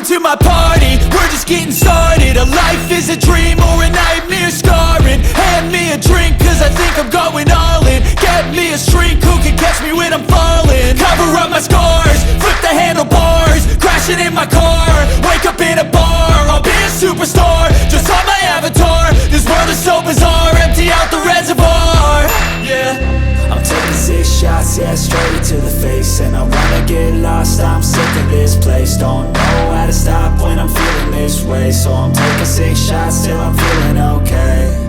to my party, we're just getting started. A life is a dream or a nightmare scarring. Hand me a drink cause I think I'm going all in. Get me a shrink who can catch me when I'm falling. Cover up my scars, flip the handlebars, crashing in my car, wake up in a bar. I'll be a superstar, just on my avatar. This world is so bizarre, empty out the reservoir. Yeah, I'm taking 6 shots, yeah, straight to the face. And I wanna get lost, I'm sick of this place. Don't know how to stop when I'm feeling this way. So I'm taking 6 shots till I'm feeling okay.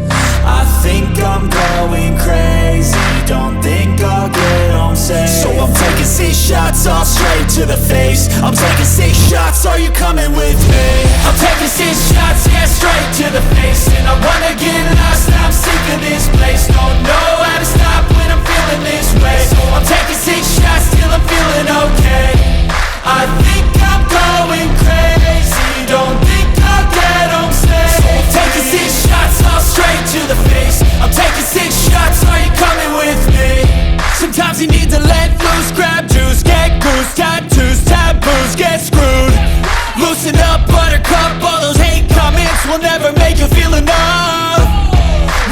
I think I'm going crazy, don't think I'll get home safe. So I'm taking 6 shots, all straight to the face. I'm taking 6 shots, are you coming with me? I'm taking 6 shots, yeah, straight to the face. And I wanna get lost, I'm sick of this place. Don't know how to stop when I'm feeling this way. So I'm taking 6 shots till I'm feeling okay. I think I'm going crazy, don't think I'll get home safe. So I'm taking 6 shots, all straight to the face. I'm taking 6 shots, are you coming with me? Sometimes you need to let loose, grab juice, get goose, tattoos, taboos, get screwed. Loosen up, buttercup, all those hate comments will never make you feel enough.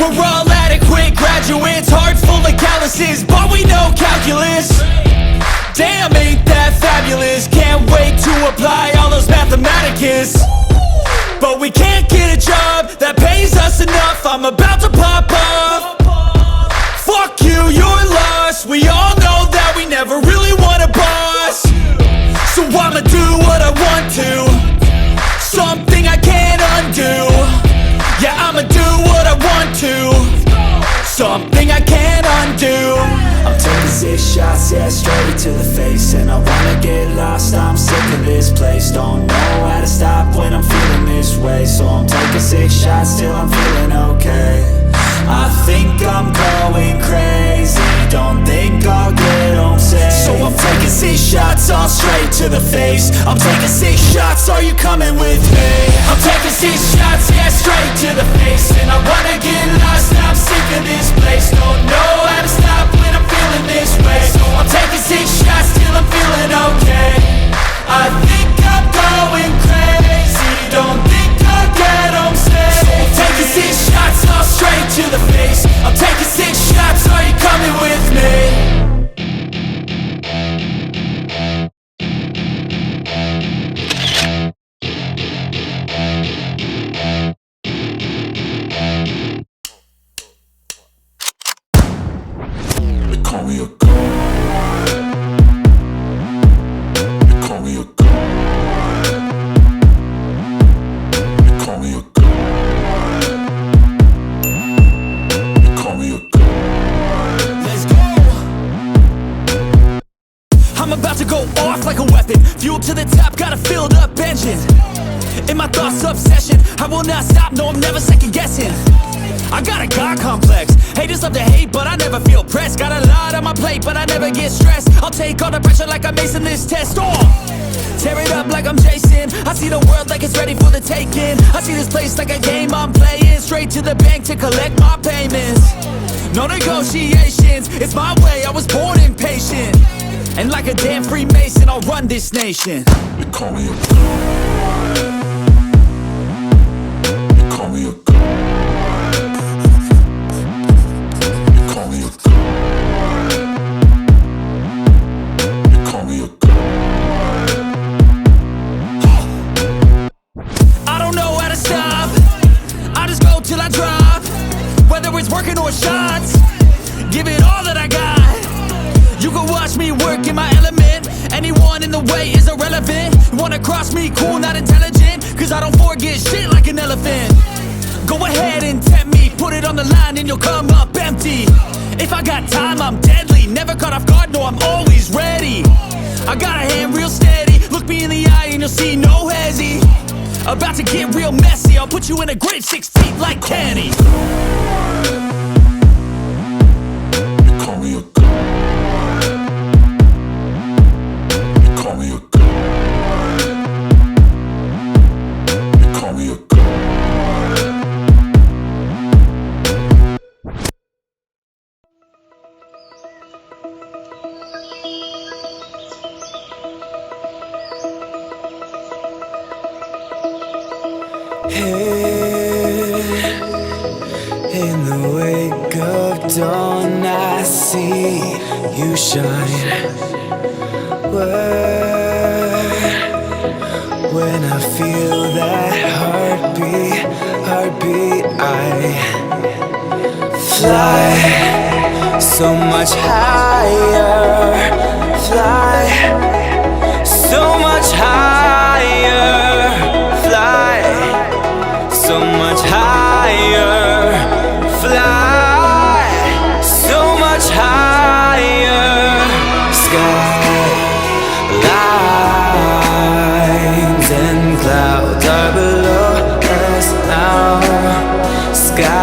We're all adequate graduates, heart full of calluses, but we know calculus. Damn, ain't that fabulous? Can't wait to apply all those mathematicus. But we can't get a job that pays us enough. I'm about to pop off. Fuck you, you're lost. We all know that we never really want a boss. So I'ma do what I want to, something I can't undo. Yeah, I'ma do what I want to, something I can't undo. I'm taking 6 shots, yeah, straight to the face. And I wanna get lost, I'm sick of this place. Don't know how to stop when I'm feeling this way. So I'm taking 6 shots till I'm feeling okay. I think I'm going crazy, don't think I'll get home safe. So I'm taking 6 shots, all straight to the face. I'm taking 6 shots, are you coming with me? I'm taking 6 shots, yeah, straight to the face. And I wanna get lost, I'm sick of this place. Don't know how to stop when I'm feeling this way. So I'm taking 6 shots till I'm feeling okay. I think I'm going crazy, don't think I'll get home safe. So I'm taking 6 shots, all straight to the face. I'm taking 6 shots, are you coming with me? They call me a god. They call me a god. They call me a god. They call me a god. Let's go! I'm about to go off like a weapon, fuel to the top, got a filled up engine. In my thoughts obsession, I will not stop, no, I'm never second guessing. I got a God complex, haters love to hate, but I never feel pressed. Got a lot on my plate, but I never get stressed. I'll take all the pressure like I'm acing this test. Tear it up like I'm Jason. I see the world like it's ready for the taking. I see this place like a game I'm playing. Straight to the bank to collect my payments. No negotiations, it's my way, I was born impatient. And like a damn Freemason, I'll run this nation. They call me a god. They call me a god. They call me a god. They call me a god. I don't know how to stop, I just go till I drop. Whether it's working or shots, give it all that I got. You can watch me work in my element. Anyone in the way is irrelevant. You wanna cross me, cool, not intelligent, cause I don't forget shit like an elephant. Go ahead and tempt me, put it on the line and you'll come up empty. If I got time, I'm deadly, never caught off guard, no, I'm always ready. I got a hand real steady, look me in the eye and you'll see no hezzy. About to get real messy, I'll put you in a grid 6 feet like Kenny. They call me a god. They call me a god. They call me a god. Here in the wake of dawn, I see you shine. When I feel that heartbeat, I fly so much higher, fly so much higher, fly so much higher, fly so much higher. Skylines and clouds are below us now. Sky